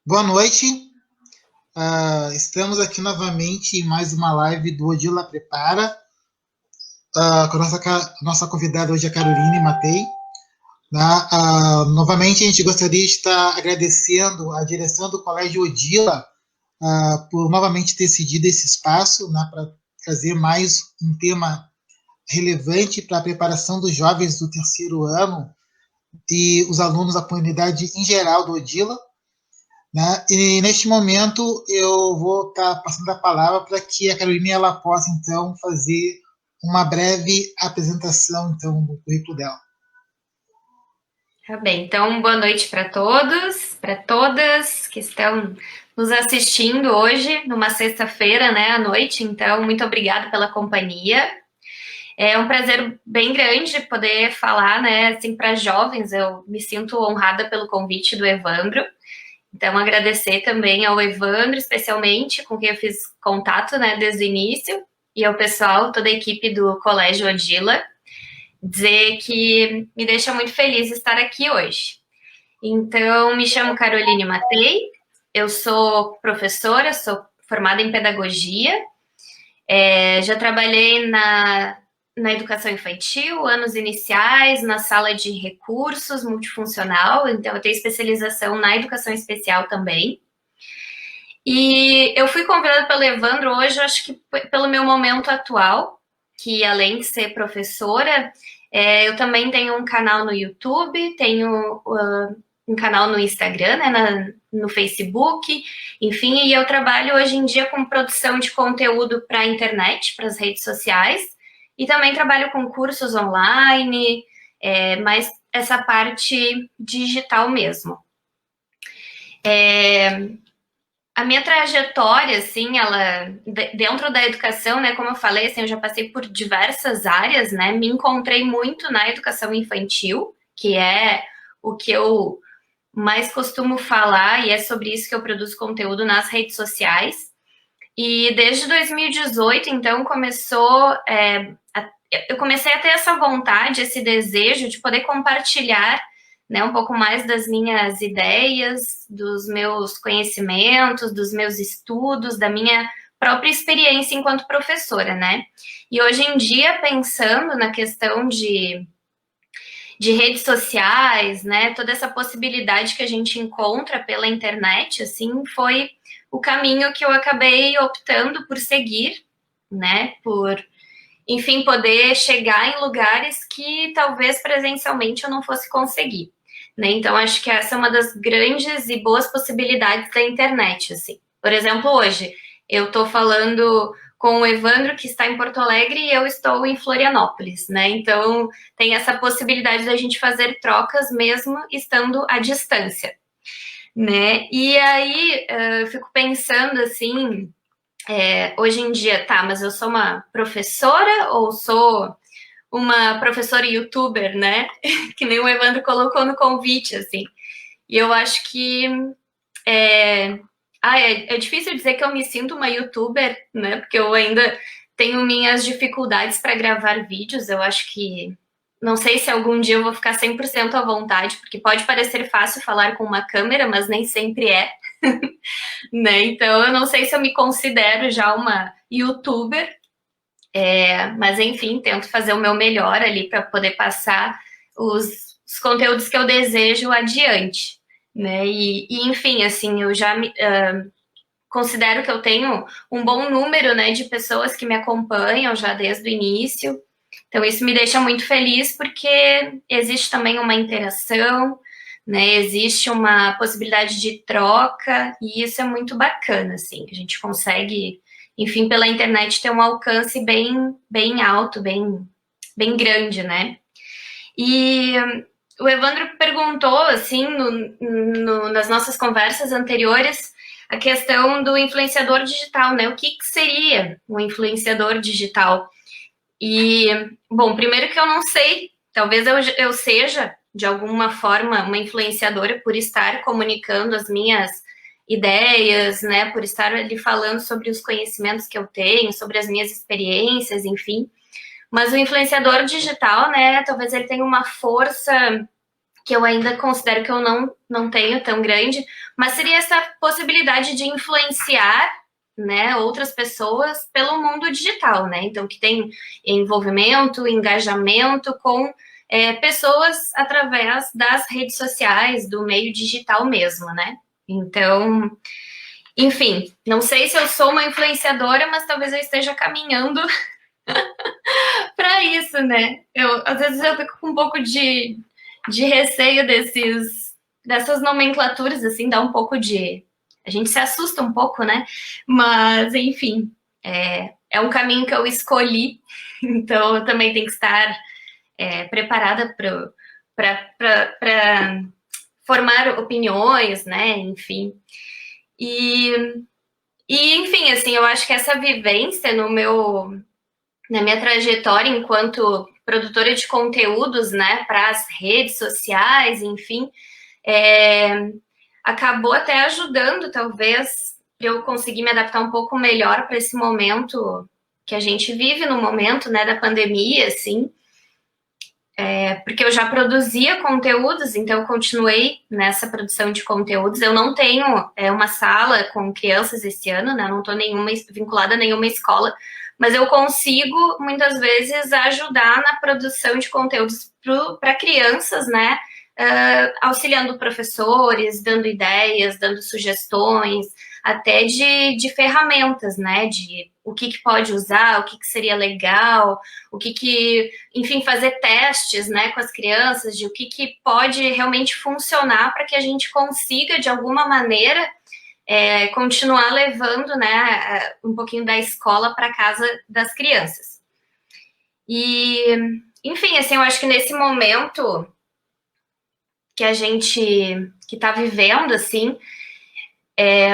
Boa noite. Estamos aqui novamente em mais uma live do Odila Prepara, com a nossa convidada hoje, a Caroline Matei. Né? Novamente, a gente gostaria de estar agradecendo a direção do Colégio Odila por novamente ter cedido esse espaço, né, para trazer mais um tema relevante para a preparação dos jovens do terceiro ano e os alunos da comunidade em geral do Odila. Né? E neste momento eu vou estar passando a palavra para que a Carolina ela possa então fazer uma breve apresentação então do currículo dela. Tá bem, então boa noite para todos, para todas que estão nos assistindo hoje, numa sexta-feira, né, à noite. Então, muito obrigada pela companhia. É um prazer bem grande poder falar, né, assim, para jovens. Eu me sinto honrada pelo convite do Evandro. Então, agradecer também ao Evandro, especialmente, com quem eu fiz contato, né, desde o início, e ao pessoal, toda a equipe do Colégio Odila, dizer que me deixa muito feliz estar aqui hoje. Então, me chamo Caroline Matei, eu sou professora, sou formada em pedagogia, já trabalhei na educação infantil, anos iniciais, na sala de recursos multifuncional, então eu tenho especialização na educação especial também. E eu fui convidada pelo Evandro hoje, acho que pelo meu momento atual, que além de ser professora, eu também tenho um canal no YouTube, tenho um canal no Instagram, né, no Facebook, enfim, e eu trabalho hoje em dia com produção de conteúdo para a internet, para as redes sociais, e também trabalho com cursos online, mais essa parte digital mesmo. A minha trajetória, assim, ela dentro da educação, né, como eu falei, assim, eu já passei por diversas áreas, né, me encontrei muito na educação infantil, que é o que eu mais costumo falar, e é sobre isso que eu produzo conteúdo nas redes sociais. E desde 2018, então, eu comecei a ter essa vontade, esse desejo de poder compartilhar, né, um pouco mais das minhas ideias, dos meus conhecimentos, dos meus estudos, da minha própria experiência enquanto professora, né? E hoje em dia, pensando na questão de redes sociais, né, toda essa possibilidade que a gente encontra pela internet, assim, foi o caminho que eu acabei optando por seguir, né, por, enfim, poder chegar em lugares que talvez presencialmente eu não fosse conseguir, né? Então, acho que essa é uma das grandes e boas possibilidades da internet, assim. Por exemplo, hoje, eu estou falando com o Evandro, que está em Porto Alegre, e eu estou em Florianópolis, né? Então, tem essa possibilidade da gente fazer trocas mesmo estando à distância, né? E aí, eu fico pensando, assim, hoje em dia, tá, mas eu sou uma professora ou sou uma professora youtuber, né? Que nem o Evandro colocou no convite, assim. E eu acho que é difícil dizer que eu me sinto uma youtuber, né? Porque eu ainda tenho minhas dificuldades para gravar vídeos. Eu acho que não sei se algum dia eu vou ficar 100% à vontade, porque pode parecer fácil falar com uma câmera, mas nem sempre é, né? Então eu não sei se eu me considero já uma youtuber, mas enfim, tento fazer o meu melhor ali para poder passar os conteúdos que eu desejo adiante, né? Enfim, assim, eu já considero que eu tenho um bom número, né, de pessoas que me acompanham já desde o início. Então, isso me deixa muito feliz porque existe também uma interação, né? Existe uma possibilidade de troca e isso é muito bacana, assim. A gente consegue, enfim, pela internet ter um alcance bem alto, bem grande, né? E o Evandro perguntou, assim, nas nossas conversas anteriores, a questão do influenciador digital, né? O que seria um influenciador digital? E, bom, primeiro que eu não sei, talvez eu seja, de alguma forma, uma influenciadora por estar comunicando as minhas ideias, né, por estar ali falando sobre os conhecimentos que eu tenho, sobre as minhas experiências, enfim. Mas o influenciador digital, né, talvez ele tenha uma força que eu ainda considero que eu não tenho tão grande, mas seria essa possibilidade de influenciar, né, outras pessoas pelo mundo digital, né? Então, que tem envolvimento, engajamento com pessoas através das redes sociais, do meio digital mesmo, né? Então, enfim, não sei se eu sou uma influenciadora, mas talvez eu esteja caminhando para isso, né? Às vezes eu fico com um pouco de receio dessas nomenclaturas, assim, dá um pouco de... A gente se assusta um pouco, né? Mas, enfim, é um caminho que eu escolhi, então eu também tenho que estar preparada para formar opiniões, né? Enfim. Enfim, assim, eu acho que essa vivência na minha trajetória enquanto produtora de conteúdos, né, para as redes sociais, enfim, acabou até ajudando, talvez, eu conseguir me adaptar um pouco melhor para esse momento que a gente vive, no momento, né, da pandemia, assim, porque eu já produzia conteúdos, então eu continuei nessa produção de conteúdos. Eu não tenho uma sala com crianças esse ano, né, não estou vinculada a nenhuma escola, mas eu consigo, muitas vezes, ajudar na produção de conteúdos para crianças, né, auxiliando professores, dando ideias, dando sugestões, até de ferramentas, né, de o que pode usar, o que seria legal, enfim, fazer testes, né, com as crianças, de o que pode realmente funcionar para que a gente consiga, de alguma maneira, continuar levando, né, um pouquinho da escola para casa das crianças. E, enfim, assim, eu acho que nesse momento que a gente está vivendo, assim,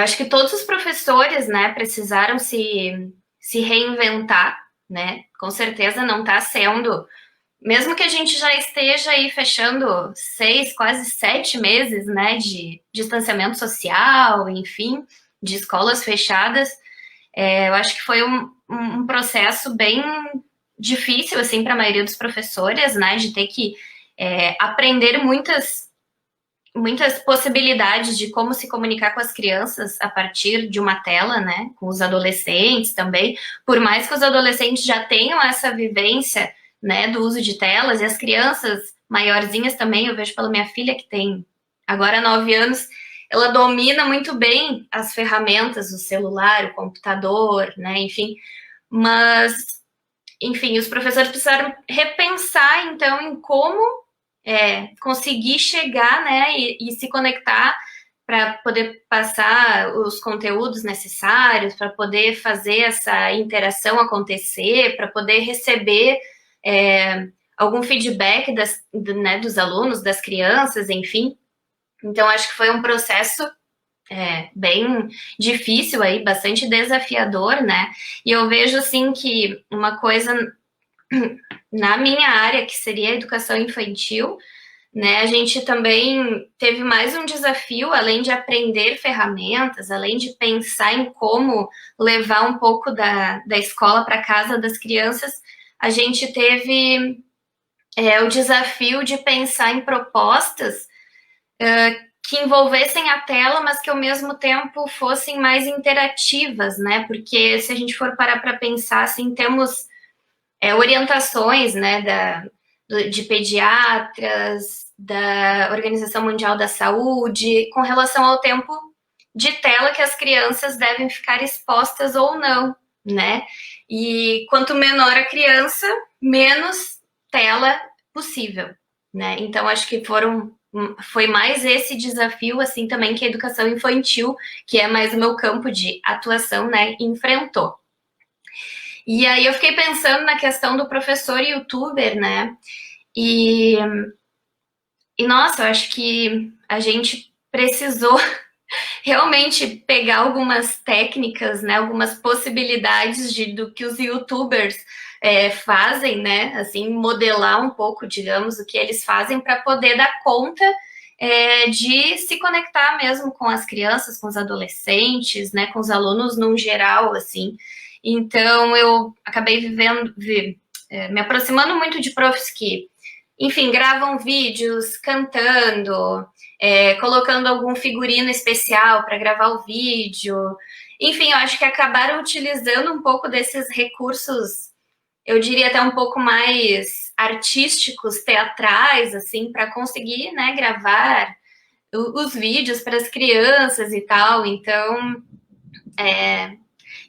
acho que todos os professores, né, precisaram se reinventar, né? Com certeza não está sendo, mesmo que a gente já esteja aí fechando 6, quase 7 meses, né, de distanciamento social, enfim, de escolas fechadas, eu acho que foi um processo bem difícil, assim, para a maioria dos professores, né, de ter que aprender muitas possibilidades de como se comunicar com as crianças a partir de uma tela, né? Com os adolescentes também. Por mais que os adolescentes já tenham essa vivência, né, do uso de telas, e as crianças maiorzinhas também, eu vejo pela minha filha, que tem agora 9 anos, ela domina muito bem as ferramentas, o celular, o computador, né? Enfim, mas, enfim, os professores precisaram repensar, então, em como conseguir chegar, né, e se conectar para poder passar os conteúdos necessários, para poder fazer essa interação acontecer, para poder receber algum feedback né, dos alunos, das crianças, enfim. Então, acho que foi um processo bem difícil aí, bastante desafiador, né? E eu vejo, assim, que uma coisa na minha área, que seria a educação infantil, né, a gente também teve mais um desafio, além de aprender ferramentas, além de pensar em como levar um pouco da escola para casa das crianças, a gente teve o desafio de pensar em propostas que envolvessem a tela, mas que ao mesmo tempo fossem mais interativas, né? Porque se a gente for parar para pensar, assim, temos orientações, né, de pediatras, da Organização Mundial da Saúde, com relação ao tempo de tela que as crianças devem ficar expostas ou não, né? E quanto menor a criança, menos tela possível, né? Então, acho que foi mais esse desafio, assim, também que a educação infantil, que é mais o meu campo de atuação, né, enfrentou. E aí eu fiquei pensando na questão do professor youtuber, né? E nossa, eu acho que a gente precisou realmente pegar algumas técnicas, né? Algumas possibilidades do que os youtubers fazem, né? Assim, modelar um pouco, digamos, o que eles fazem para poder dar conta de se conectar mesmo com as crianças, com os adolescentes, né? Com os alunos num geral, assim. Então, eu acabei me aproximando muito de profs que enfim, gravam vídeos cantando, colocando algum figurino especial para gravar o vídeo. Enfim, eu acho que acabaram utilizando um pouco desses recursos, eu diria até um pouco mais artísticos, teatrais, assim, para conseguir, né, gravar os vídeos para as crianças e tal. Então,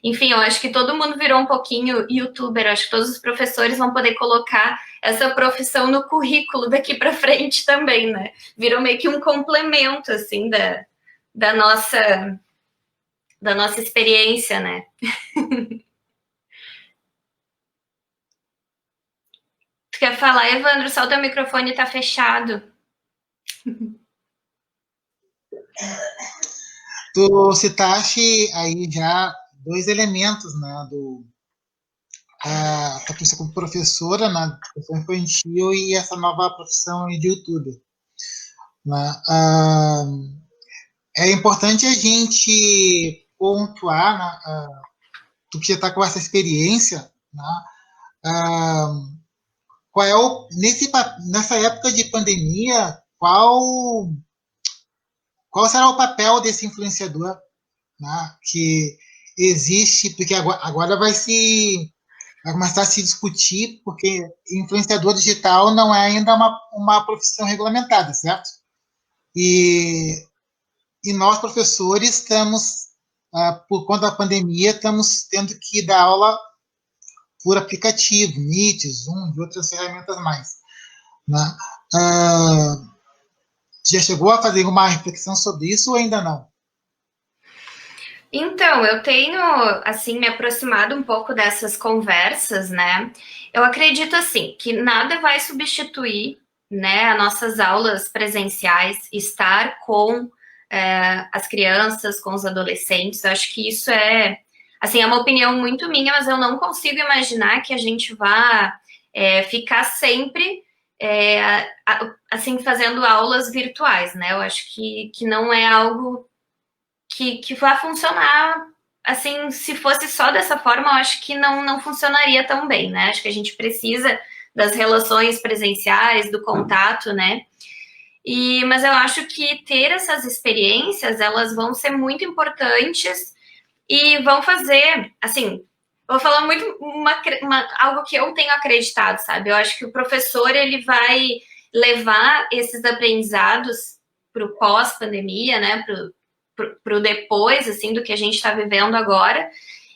enfim, eu acho que todo mundo virou um pouquinho youtuber. Eu acho que todos os professores vão poder colocar essa profissão no currículo daqui para frente também, né? Virou meio que um complemento, assim, da nossa experiência, né? Tu quer falar, Evandro? Só o teu microfone tá fechado. Tu citaste aí já dois elementos, né, da profissão como professora na educação infantil e essa nova profissão de youtuber. Né? É importante a gente pontuar, né, tu que já está com essa experiência, né, qual é nessa época de pandemia, qual será o papel desse influenciador, né, que existe, porque agora vai começar a se discutir, porque influenciador digital não é ainda uma profissão regulamentada, certo? E nós, professores, estamos, por conta da pandemia, estamos tendo que dar aula por aplicativo, Meet, Zoom e outras ferramentas mais. Né? Já chegou a fazer uma reflexão sobre isso ou ainda não? Então, eu tenho, assim, me aproximado um pouco dessas conversas, né? Eu acredito, assim, que nada vai substituir, né, as nossas aulas presenciais, estar com as crianças, com os adolescentes. Eu acho que isso assim, é uma opinião muito minha, mas eu não consigo imaginar que a gente vá ficar sempre, assim, fazendo aulas virtuais, né? Eu acho que não é algo que vai funcionar, assim, se fosse só dessa forma, eu acho que não funcionaria tão bem, né? Acho que a gente precisa das relações presenciais, do contato, né? Mas eu acho que ter essas experiências, elas vão ser muito importantes e vão fazer, assim, eu vou falar muito algo que eu tenho acreditado, sabe? Eu acho que o professor, ele vai levar esses aprendizados para o pós-pandemia, né? Para o depois, assim, do que a gente está vivendo agora.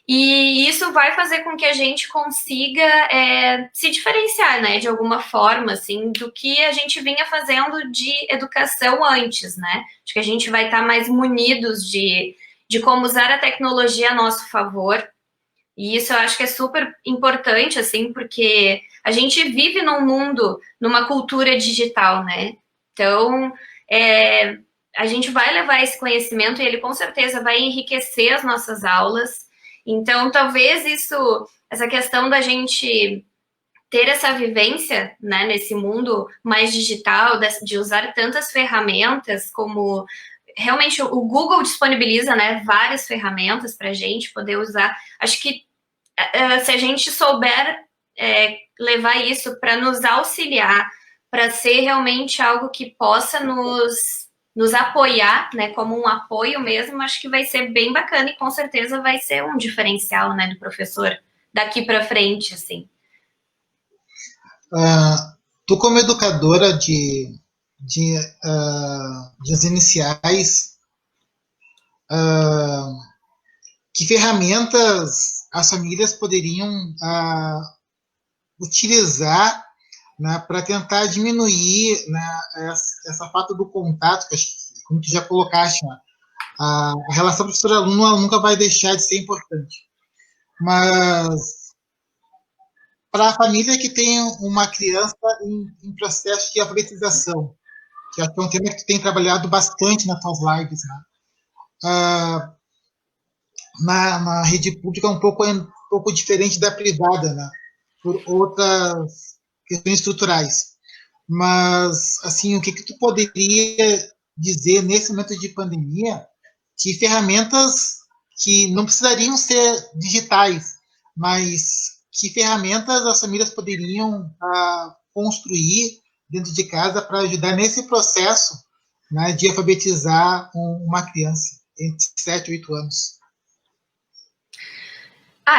E isso vai fazer com que a gente consiga se diferenciar, né, de alguma forma, assim, do que a gente vinha fazendo de educação antes, né? Acho que a gente vai estar mais munidos de como usar a tecnologia a nosso favor. E isso eu acho que é super importante, assim, porque a gente vive num mundo, numa cultura digital, né? Então, a gente vai levar esse conhecimento e ele com certeza vai enriquecer as nossas aulas. Então, talvez essa questão da gente ter essa vivência, né, nesse mundo mais digital, de usar tantas ferramentas como realmente o Google disponibiliza, né, várias ferramentas para a gente poder usar. Acho que se a gente souber levar isso para nos auxiliar, para ser realmente algo que possa nos apoiar, né, como um apoio mesmo, acho que vai ser bem bacana e com certeza vai ser um diferencial, né, do professor daqui para frente, assim. Tu como educadora de iniciais, que ferramentas as famílias poderiam utilizar, né, para tentar diminuir, né, essa falta do contato, que como tu já colocaste, né, a relação professor-aluno nunca vai deixar de ser importante. Mas para a família que tem uma criança em processo de alfabetização, que acho que é um tema que tu tem trabalhado bastante nas tuas lives, né? Na rede pública é um pouco diferente da privada, né? Por outras questões estruturais. Mas, assim, o que tu poderia dizer nesse momento de pandemia, que ferramentas que não precisariam ser digitais, mas que ferramentas as famílias poderiam construir, dentro de casa para ajudar nesse processo, né, de alfabetizar uma criança entre 7 e 8 anos?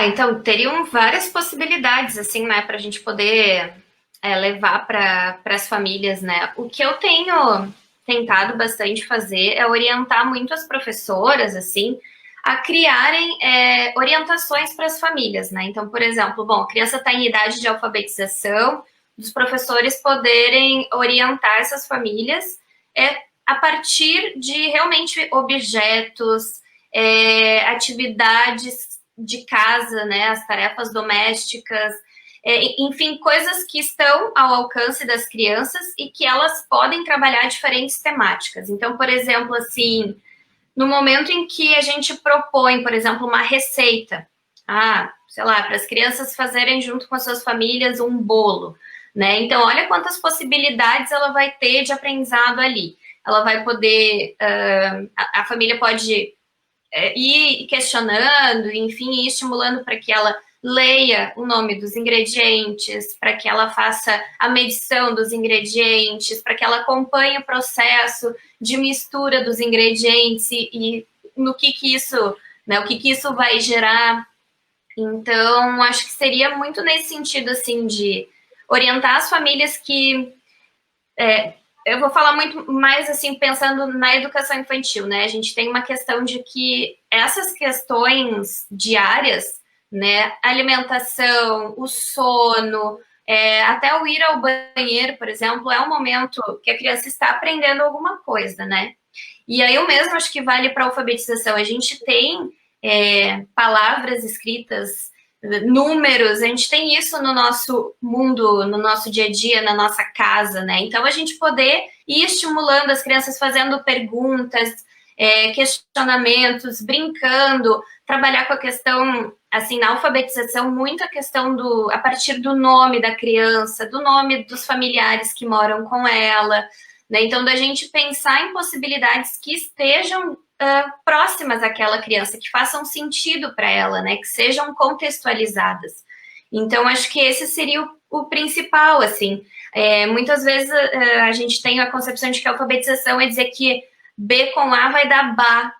Então, teriam várias possibilidades, assim, né, para a gente poder levar para as famílias, né? O que eu tenho tentado bastante fazer é orientar muito as professoras, assim, a criarem orientações para as famílias, né? Então, por exemplo, bom, a criança está em idade de alfabetização, os professores poderem orientar essas famílias a partir de realmente objetos, atividades de casa, né? As tarefas domésticas, enfim, coisas que estão ao alcance das crianças e que elas podem trabalhar diferentes temáticas. Então, por exemplo, assim, no momento em que a gente propõe, por exemplo, uma receita, sei lá, para as crianças fazerem junto com as suas famílias um bolo, né? Então, olha quantas possibilidades ela vai ter de aprendizado ali. Ela vai poder, a família pode ir questionando, enfim, ir estimulando para que ela leia o nome dos ingredientes, para que ela faça a medição dos ingredientes, para que ela acompanhe o processo de mistura dos ingredientes e no que isso, né, o que isso vai gerar. Então, acho que seria muito nesse sentido, assim, de orientar as famílias que eu vou falar muito mais assim pensando na educação infantil, né? A gente tem uma questão de que essas questões diárias, né, alimentação, o sono, até o ir ao banheiro, por exemplo, é um momento que a criança está aprendendo alguma coisa, né? E aí eu mesmo acho que vale para a alfabetização. A gente tem palavras escritas, números, a gente tem isso no nosso mundo, no nosso dia a dia, na nossa casa, né? Então, a gente poder ir estimulando as crianças fazendo perguntas, questionamentos, brincando, trabalhar com a questão, assim, na alfabetização, muito a questão a partir do nome da criança, do nome dos familiares que moram com ela, né? Então, da gente pensar em possibilidades que estejam próximas àquela criança, que façam sentido para ela, né? Que sejam contextualizadas. Então, acho que esse seria o principal, assim. Muitas vezes a gente tem a concepção de que a alfabetização é dizer que B com A vai dar Bá.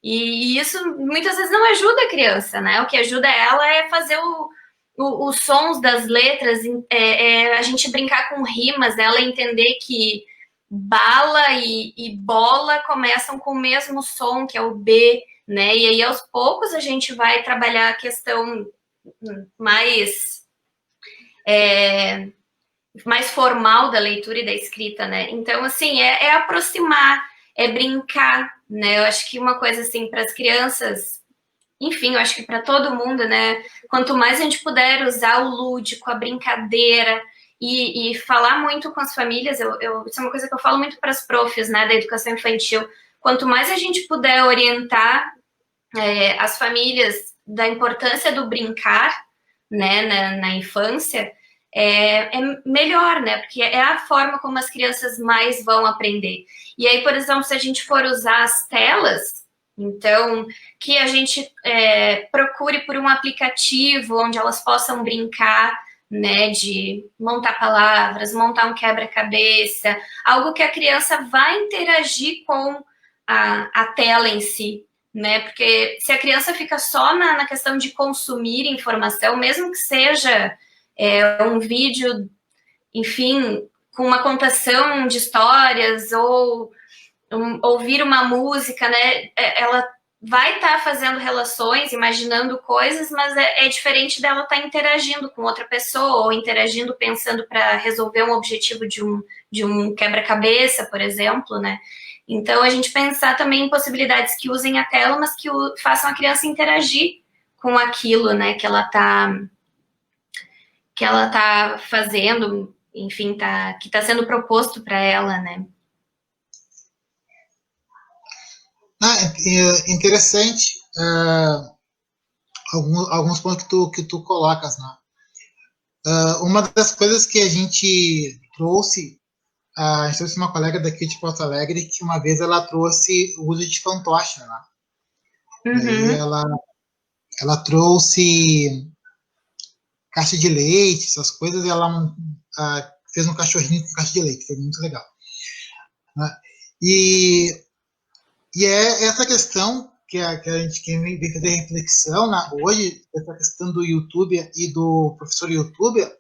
E isso muitas vezes não ajuda a criança, né? O que ajuda ela é fazer os sons das letras, a gente brincar com rimas, ela entender que bala e bola começam com o mesmo som, que é o B, né? E aí, aos poucos, a gente vai trabalhar a questão mais, mais formal da leitura e da escrita, né? Então, assim, é aproximar, é brincar, né? Eu acho que uma coisa, assim, para as crianças, enfim, eu acho que para todo mundo, né? Quanto mais a gente puder usar o lúdico, a brincadeira, e falar muito com as famílias, isso é uma coisa que eu falo muito para as profs, né, da educação infantil. Quanto mais a gente puder orientar as famílias da importância do brincar, né, na infância, é melhor, né, porque é a forma como as crianças mais vão aprender. E aí, por exemplo, se a gente for usar as telas, então, que a gente procure por um aplicativo onde elas possam brincar, né, de montar palavras, montar um quebra-cabeça, algo que a criança vai interagir com a tela em si, né, porque se a criança fica só na questão de consumir informação, mesmo que seja um vídeo, enfim, com uma contação de histórias ou ouvir uma música, né, ela vai estar fazendo relações, imaginando coisas, mas é diferente dela estar interagindo com outra pessoa, ou interagindo pensando para resolver um objetivo de um quebra-cabeça, por exemplo, né? Então, a gente pensar também em possibilidades que usem a tela, mas que façam a criança interagir com aquilo, né, que ela tá fazendo, enfim, que está sendo proposto para ela, né? Interessante alguns pontos que tu colocas, né? Uma das coisas que a gente trouxe, a gente trouxe uma colega daqui de Porto Alegre que uma vez ela trouxe o uso de fantoche, né? Daí ela trouxe caixa de leite, essas coisas, ela fez um cachorrinho com caixa de leite, foi muito legal. Né? E é essa questão que a gente quer fazer reflexão, né, hoje, essa questão do youtuber e do professor youtuber,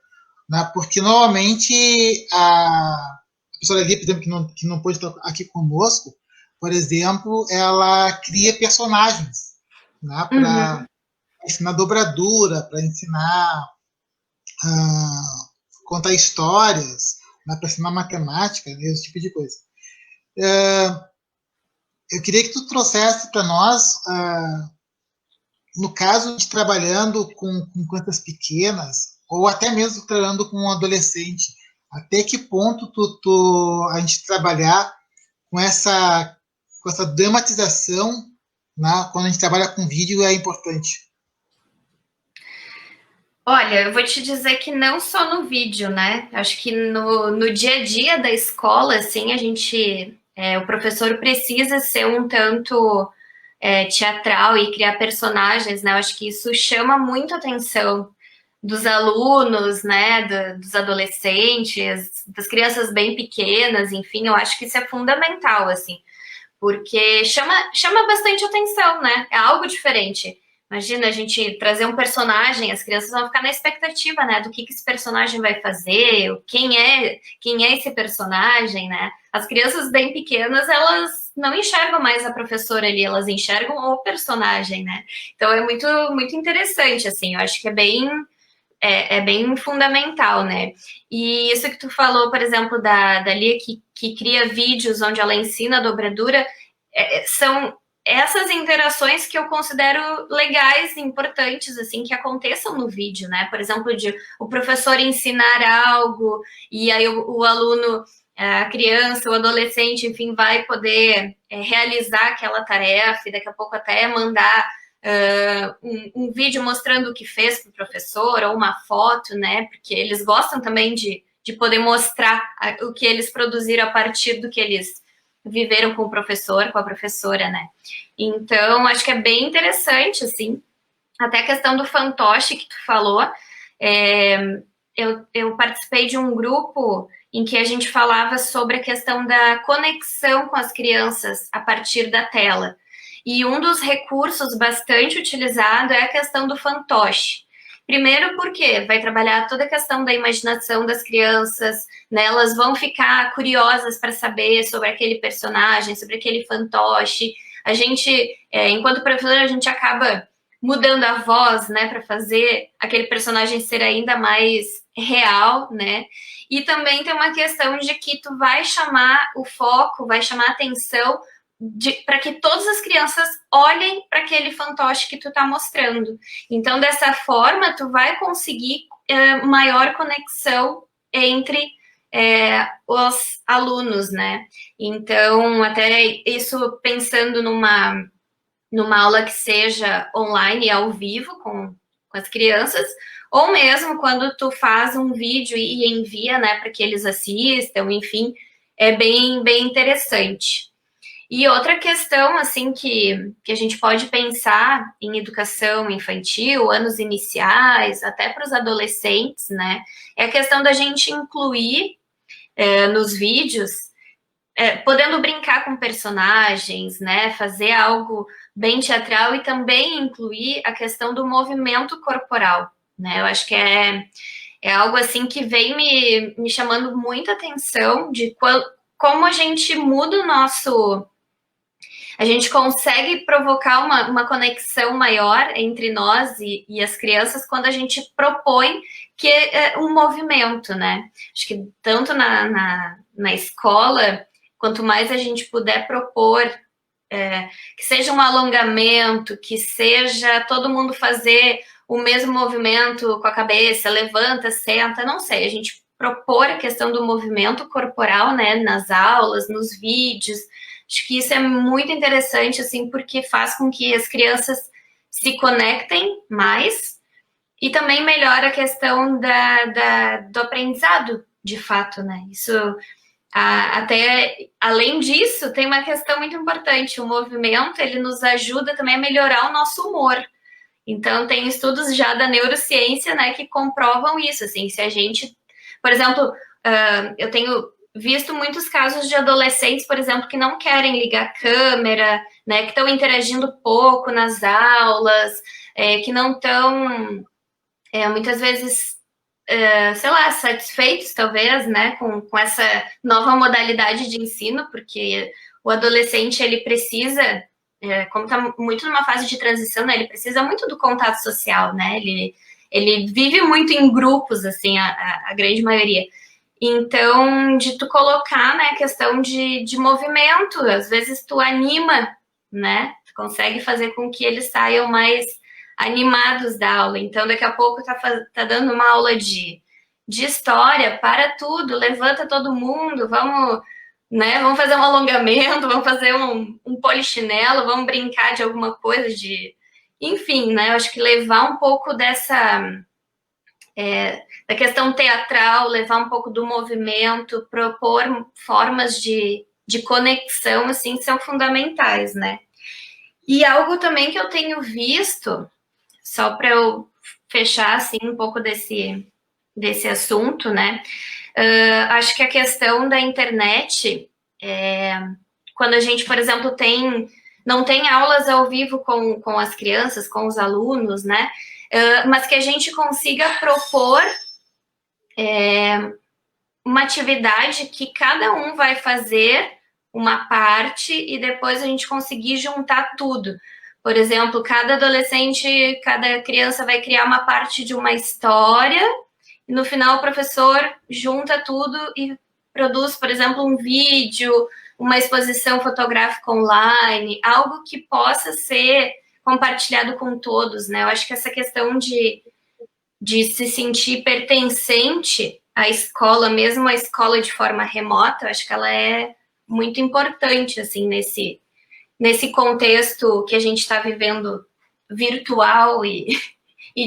né, porque normalmente a professora ali, por exemplo, que não pôde estar aqui conosco, por exemplo, ela cria personagens, né, para ensinar dobradura, para ensinar contar histórias, né, para ensinar matemática, né, esse tipo de coisa. Eu queria que tu trouxesse para nós, no caso de trabalhando com crianças pequenas, ou até mesmo trabalhando com um adolescente, até que ponto a gente trabalhar com essa dramatização, né, quando a gente trabalha com vídeo é importante. Olha, eu vou te dizer que não só no vídeo, né? Acho que no dia a dia da escola, assim, a gente, o professor precisa ser um tanto teatral e criar personagens, né? Eu acho que isso chama muito a atenção dos alunos, né? Dos adolescentes, das crianças bem pequenas, enfim, eu acho que isso é fundamental, assim, porque chama bastante atenção, né? É algo diferente. Imagina a gente trazer um personagem, as crianças vão ficar na expectativa, né, do que esse personagem vai fazer, quem é esse personagem, né? As crianças bem pequenas, elas não enxergam mais a professora ali, elas enxergam o personagem, né? Então é muito, muito interessante, assim, eu acho que é bem fundamental, né? E isso que tu falou, por exemplo, da Lia que cria vídeos onde ela ensina a dobradura, são essas interações que eu considero legais e importantes, assim, que aconteçam no vídeo, né? Por exemplo, de o professor ensinar algo e aí o aluno, a criança, o adolescente, enfim, vai poder realizar aquela tarefa e daqui a pouco até mandar um vídeo mostrando o que fez para o professor ou uma foto, né? Porque eles gostam também de poder mostrar o que eles produziram a partir do que eles viveram com o professor, com a professora, né? Então, acho que é bem interessante, assim, até a questão do fantoche que tu falou. Eu participei de um grupo em que a gente falava sobre a questão da conexão com as crianças a partir da tela. E um dos recursos bastante utilizado é a questão do fantoche. Primeiro porque vai trabalhar toda a questão da imaginação das crianças, né? Elas vão ficar curiosas para saber sobre aquele personagem, sobre aquele fantoche. A gente, enquanto professor, a gente acaba mudando a voz, né, para fazer aquele personagem ser ainda mais real, né? E também tem uma questão de que tu vai chamar o foco, vai chamar a atenção para que todas as crianças olhem para aquele fantoche que tu está mostrando. Então, dessa forma, tu vai conseguir maior conexão entre os alunos, né? Então, até isso pensando numa aula que seja online e ao vivo com as crianças, ou mesmo quando tu faz um vídeo e envia, né, para que eles assistam, enfim, é bem, bem interessante. E outra questão, assim, que a gente pode pensar em educação infantil, anos iniciais, até para os adolescentes, né, é a questão da gente incluir nos vídeos, podendo brincar com personagens, né, fazer algo bem teatral e também incluir a questão do movimento corporal, né, eu acho que é algo, assim, que vem me chamando muita atenção de como a gente muda o nosso... A gente consegue provocar uma conexão maior entre nós e as crianças quando a gente propõe que um movimento, né? Acho que tanto na escola, quanto mais a gente puder propor que seja um alongamento, que seja todo mundo fazer o mesmo movimento com a cabeça, levanta, senta, não sei, a gente propor a questão do movimento corporal, né, nas aulas, nos vídeos. Acho que isso é muito interessante, assim, porque faz com que as crianças se conectem mais e também melhora a questão do aprendizado, de fato, né? Isso, até, além disso, tem uma questão muito importante. O movimento, ele nos ajuda também a melhorar o nosso humor. Então, tem estudos já da neurociência, né, que comprovam isso, assim, se a gente... Por exemplo, eu tenho visto muitos casos de adolescentes, por exemplo, que não querem ligar a câmera, né, que estão interagindo pouco nas aulas, que não estão, muitas vezes, sei lá, satisfeitos, talvez, né, com essa nova modalidade de ensino, porque o adolescente, ele precisa, como está muito numa fase de transição, né, ele precisa muito do contato social, né, ele vive muito em grupos, assim, a grande maioria. Então, de tu colocar, né, a questão de movimento, às vezes tu anima, né, tu consegue fazer com que eles saiam mais animados da aula. Então, daqui a pouco tá dando uma aula de história, para tudo, levanta todo mundo, vamos, né, vamos fazer um alongamento, vamos fazer um polichinelo, vamos brincar de alguma coisa enfim, né, eu acho que levar um pouco da questão teatral, levar um pouco do movimento, propor formas de conexão, assim, são fundamentais, né? E algo também que eu tenho visto, só para eu fechar, assim, um pouco desse assunto, né? Acho que a questão da internet, quando a gente, por exemplo, não tem aulas ao vivo com as crianças, com os alunos, né? Mas que a gente consiga propor uma atividade que cada um vai fazer uma parte e depois a gente conseguir juntar tudo. Por exemplo, cada adolescente, cada criança vai criar uma parte de uma história e no final o professor junta tudo e produz, por exemplo, um vídeo, uma exposição fotográfica online, algo que possa ser compartilhado com todos, né? Eu acho que essa questão de se sentir pertencente à escola, mesmo a escola de forma remota, eu acho que ela é muito importante, assim, nesse contexto que a gente está vivendo virtual e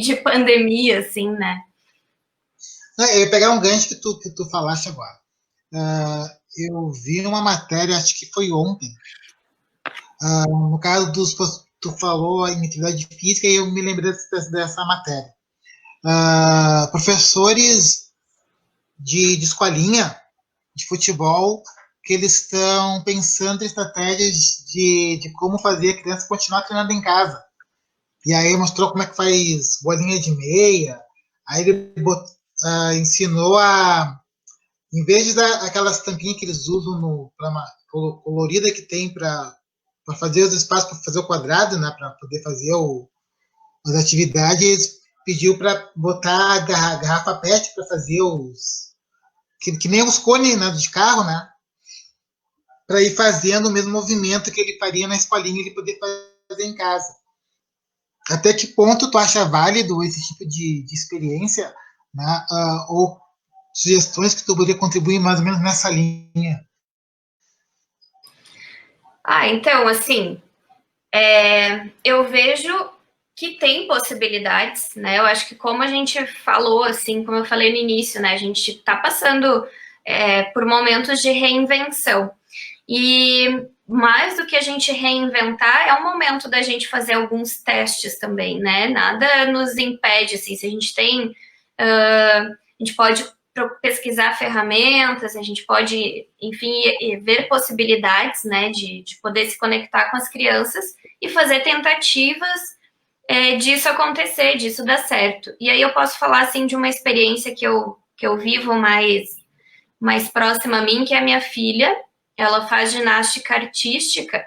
de pandemia, assim, né? Eu ia pegar um gancho que tu falaste agora. Eu vi uma matéria, acho que foi ontem, no caso tu falou em atividade física e eu me lembrei dessa matéria. Professores de escolinha de futebol que eles estão pensando em estratégias de como fazer a criança continuar treinando em casa. E aí mostrou como é que faz bolinha de meia, aí ele ensinou em vez de dar aquelas tampinhas que eles usam colorida que tem para fazer os espaços, para fazer o quadrado, né, para poder fazer as atividades, pediu para botar a garrafa PET para fazer que nem os cones, né, de carro, né, para ir fazendo o mesmo movimento que ele faria na escolinha, ele poder fazer em casa. Até que ponto tu acha válido esse tipo de experiência, né, ou sugestões que tu poderia contribuir mais ou menos nessa linha? Então, assim, eu vejo que tem possibilidades, né? Eu acho que como a gente falou, assim, como eu falei no início, né? A gente está passando por momentos de reinvenção. E mais do que a gente reinventar, é o momento da gente fazer alguns testes também, né? Nada nos impede, assim, se a gente tem... a gente pode pesquisar ferramentas, a gente pode, enfim, ver possibilidades, né, de poder se conectar com as crianças e fazer tentativas disso acontecer, disso dar certo. E aí eu posso falar, assim, de uma experiência que eu vivo mais próxima a mim, que é a minha filha. Ela faz ginástica artística,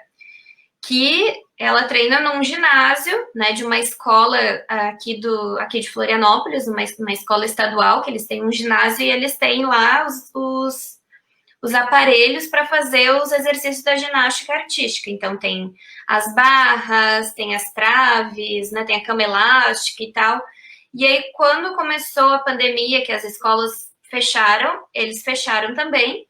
que ela treina num ginásio, né, de uma escola aqui de Florianópolis, uma escola estadual, que eles têm um ginásio e eles têm lá os aparelhos para fazer os exercícios da ginástica artística. Então, tem as barras, tem as traves, né, tem a cama elástica e tal. E aí, quando começou a pandemia, que as escolas fecharam, eles fecharam também,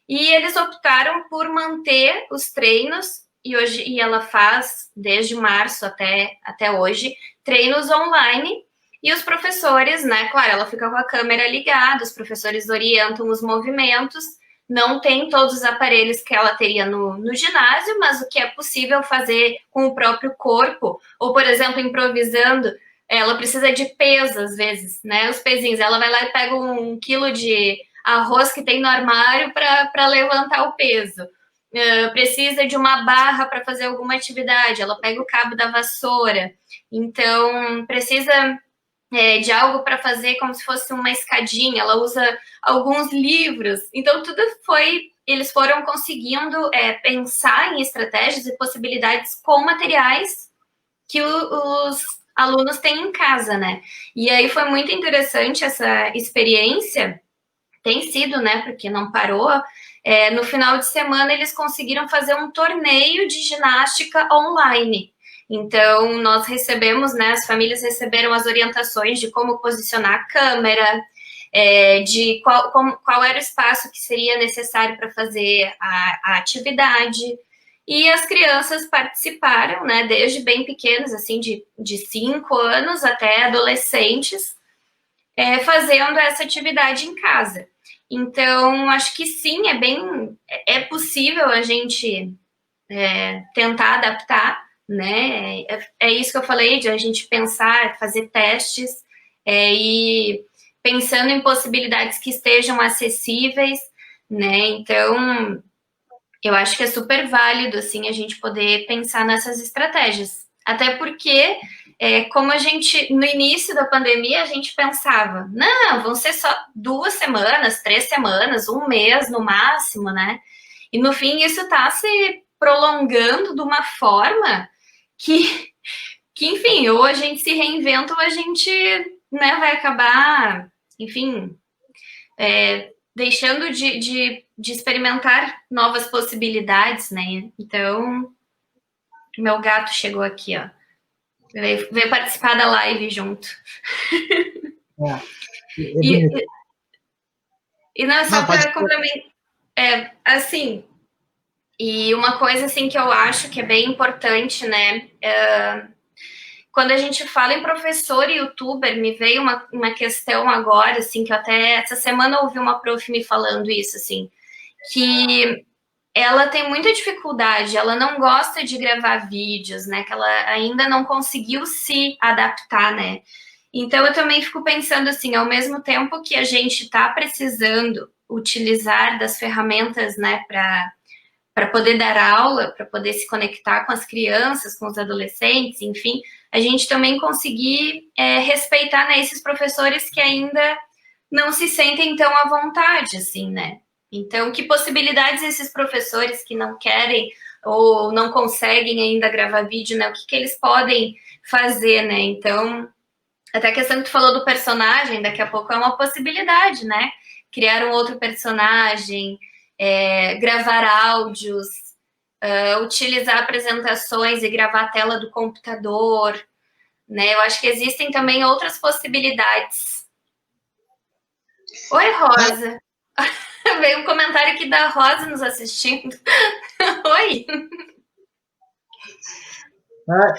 e eles optaram por manter os treinos, e ela faz, desde março até hoje, treinos online, e os professores, né, claro, ela fica com a câmera ligada, os professores orientam os movimentos, não tem todos os aparelhos que ela teria no ginásio, mas o que é possível fazer com o próprio corpo, ou, por exemplo, improvisando, ela precisa de peso, às vezes, né, os pezinhos, ela vai lá e pega 1 quilo de arroz que tem no armário para levantar o peso. Precisa de uma barra para fazer alguma atividade, ela pega o cabo da vassoura. Então, precisa de algo para fazer como se fosse uma escadinha, ela usa alguns livros. Então, eles foram conseguindo pensar em estratégias e possibilidades com materiais que os alunos têm em casa, né? E aí foi muito interessante essa experiência, tem sido, né? Porque não parou. No final de semana, eles conseguiram fazer um torneio de ginástica online. Então, nós recebemos, né? As famílias receberam as orientações de como posicionar a câmera, de qual era o espaço que seria necessário para fazer a atividade. E as crianças participaram, né? Desde bem pequenos, assim, de 5 anos até adolescentes, fazendo essa atividade em casa. Então, acho que sim, é possível a gente tentar adaptar, né? É isso que eu falei, de a gente pensar, fazer testes e pensando em possibilidades que estejam acessíveis, né? Então, eu acho que é super válido, assim, a gente poder pensar nessas estratégias. Até porque, como a gente, no início da pandemia, a gente pensava, não, vão ser só 2 semanas, 3 semanas, 1 mês no máximo, né? E no fim, isso está se prolongando de uma forma que, enfim, ou a gente se reinventa ou a gente, né, vai acabar, enfim, deixando de experimentar novas possibilidades, né? Então, meu gato chegou aqui, ó. Veio participar da live junto. E não, só para complementar, assim, e uma coisa assim que eu acho que é bem importante, né? Quando a gente fala em professor e youtuber, me veio uma questão agora, assim, que eu até essa semana ouvi uma prof me falando isso, assim, que ela tem muita dificuldade, ela não gosta de gravar vídeos, né? Que ela ainda não conseguiu se adaptar, né? Então eu também fico pensando assim, ao mesmo tempo que a gente está precisando utilizar das ferramentas, né, para poder dar aula, para poder se conectar com as crianças, com os adolescentes, enfim, a gente também conseguir respeitar, né, esses professores que ainda não se sentem tão à vontade, assim, né? Então, que possibilidades esses professores que não querem ou não conseguem ainda gravar vídeo, né? O que eles podem fazer, né? Então, até a questão que tu falou do personagem, daqui a pouco é uma possibilidade, né? Criar um outro personagem, gravar áudios, utilizar apresentações e gravar a tela do computador, né? Eu acho que existem também outras possibilidades. Oi, Rosa. Veio um comentário aqui da Rosa nos assistindo. Oi.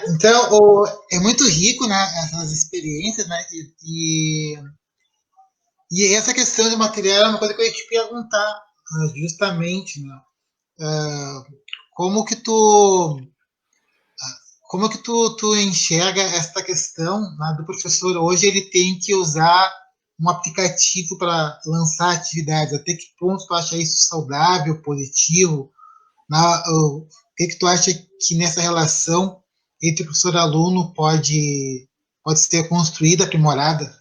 Então, é muito rico, né, essas experiências, né, e essa questão de material é uma coisa que eu ia te perguntar, justamente, né, como que tu enxerga essa questão, né, do professor hoje ele tem que usar um aplicativo para lançar atividades, até que ponto tu acha isso saudável, positivo, né, o que tu acha que nessa relação entre professor e aluno pode ser construída, aprimorada?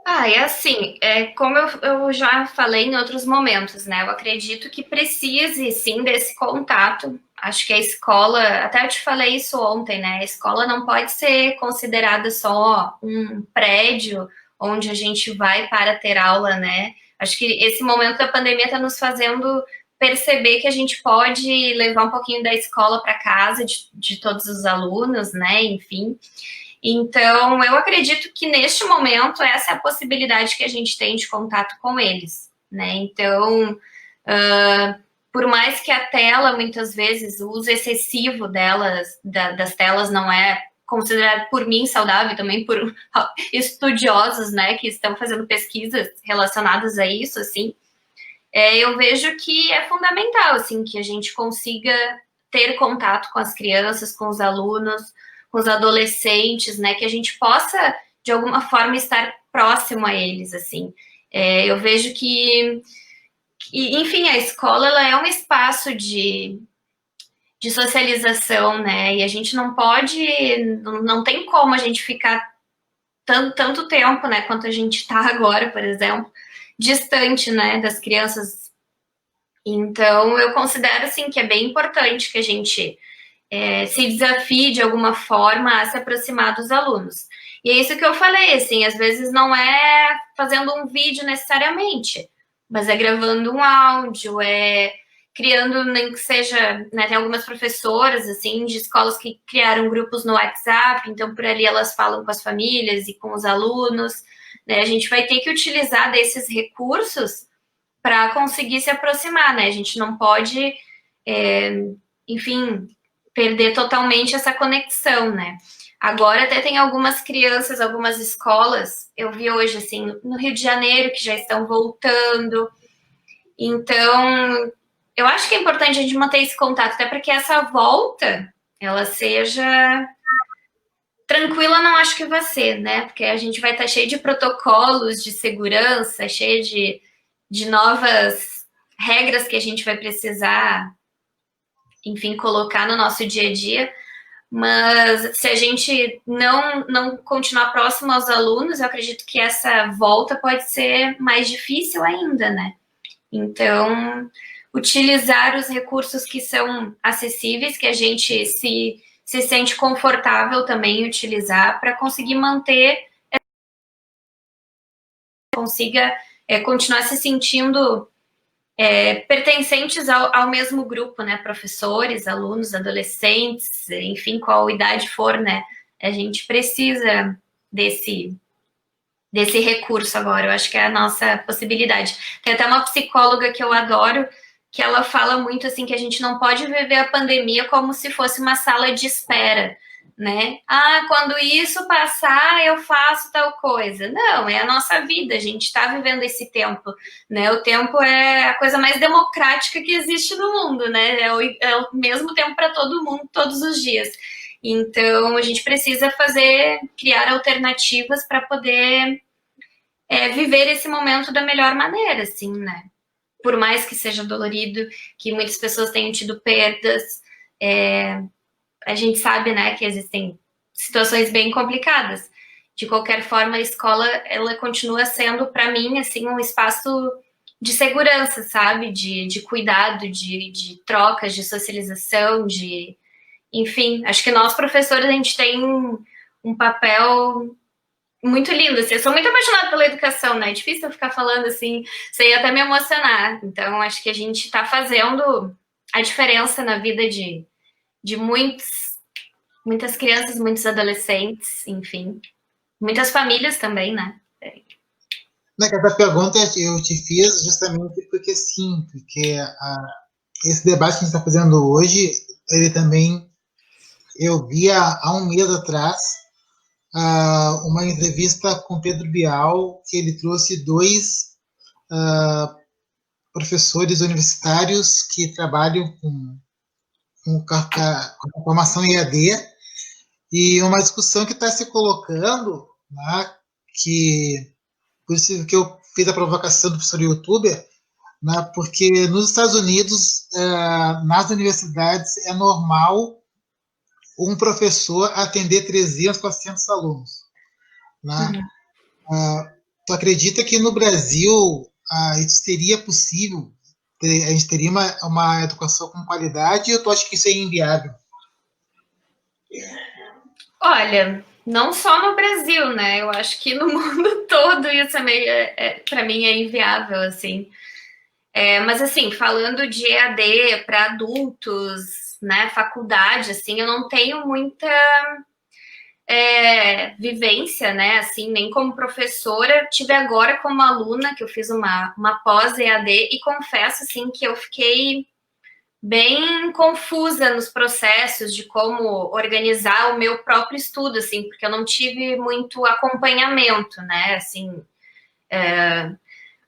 É assim, como eu já falei em outros momentos, né? Eu acredito que precise, sim, desse contato. Acho que a escola, até eu te falei isso ontem, né? A escola não pode ser considerada só um prédio onde a gente vai para ter aula, né? Acho que esse momento da pandemia está nos fazendo perceber que a gente pode levar um pouquinho da escola para casa de todos os alunos, né? Enfim. Então, eu acredito que neste momento essa é a possibilidade que a gente tem de contato com eles, né? Então, por mais que a tela, muitas vezes, o uso excessivo das telas não é considerado por mim saudável, também por estudiosos, né, que estão fazendo pesquisas relacionadas a isso, assim, eu vejo que é fundamental, assim, que a gente consiga ter contato com as crianças, com os alunos, com os adolescentes, né, que a gente possa, de alguma forma, estar próximo a eles, assim. Eu vejo que, enfim, a escola ela é um espaço de socialização, né? E a gente não pode, não tem como a gente ficar tanto tempo, né, quanto a gente está agora, por exemplo, distante, né, das crianças. Então, eu considero, assim, que é bem importante que a gente se desafie de alguma forma a se aproximar dos alunos. E é isso que eu falei, assim, às vezes não é fazendo um vídeo necessariamente, mas é gravando um áudio, criando, nem que seja, né, tem algumas professoras, assim, de escolas que criaram grupos no WhatsApp, então por ali elas falam com as famílias e com os alunos, né, a gente vai ter que utilizar desses recursos para conseguir se aproximar, né, a gente não pode, enfim, perder totalmente essa conexão, né. Agora até tem algumas crianças, algumas escolas, eu vi hoje, assim, no Rio de Janeiro, que já estão voltando, então eu acho que é importante a gente manter esse contato, até para que essa volta, ela seja tranquila, não acho que vai ser, né? Porque a gente vai estar cheio de protocolos de segurança, cheio de novas regras que a gente vai precisar, enfim, colocar no nosso dia a dia. Mas se a gente não continuar próximo aos alunos, eu acredito que essa volta pode ser mais difícil ainda, né? Então, utilizar os recursos que são acessíveis, que a gente se sente confortável também em utilizar para conseguir manter, consiga continuar se sentindo pertencentes ao mesmo grupo, né? Professores, alunos, adolescentes, enfim, qual idade for, né? A gente precisa desse recurso agora, eu acho que é a nossa possibilidade. Tem até uma psicóloga que eu adoro, que ela fala muito assim, que a gente não pode viver a pandemia como se fosse uma sala de espera, né? Ah, quando isso passar, eu faço tal coisa. Não, é a nossa vida, a gente está vivendo esse tempo, né? O tempo é a coisa mais democrática que existe no mundo, né? É o mesmo tempo para todo mundo, todos os dias. Então, a gente precisa criar alternativas para poder viver esse momento da melhor maneira, assim, né? Por mais que seja dolorido, que muitas pessoas tenham tido perdas, a gente sabe, né, que existem situações bem complicadas. De qualquer forma, a escola, ela continua sendo, para mim, assim, um espaço de segurança, sabe? De cuidado, de trocas, de socialização, enfim, acho que nós, professores, a gente tem um papel muito lindo, assim. Eu sou muito apaixonada pela educação, né? É difícil eu ficar falando assim, sem até me emocionar. Então, acho que a gente está fazendo a diferença na vida de muitas crianças, muitos adolescentes, enfim. Muitas famílias também, né? Essa pergunta eu te fiz justamente porque sim, porque esse debate que a gente está fazendo hoje, ele também, eu vi há um mês atrás uma entrevista com Pedro Bial, que ele trouxe dois professores universitários que trabalham com formação EAD, e uma discussão que está se colocando, né, que por isso que eu fiz a provocação do professor youtuber, né, porque nos Estados Unidos, nas universidades, é normal um professor atender 300, 400 alunos. Né? Tu acredita que no Brasil isso seria possível? A gente teria uma educação com qualidade, ou tu acha que isso é inviável? Olha, não só no Brasil, né? Eu acho que no mundo todo isso para mim é inviável, assim. Mas assim, falando de EAD para adultos, né, faculdade, assim, eu não tenho muita vivência, né, assim, nem como professora. Tive agora como aluna, que eu fiz uma pós EAD, e confesso, assim, que eu fiquei bem confusa nos processos de como organizar o meu próprio estudo, assim, porque eu não tive muito acompanhamento, né, assim,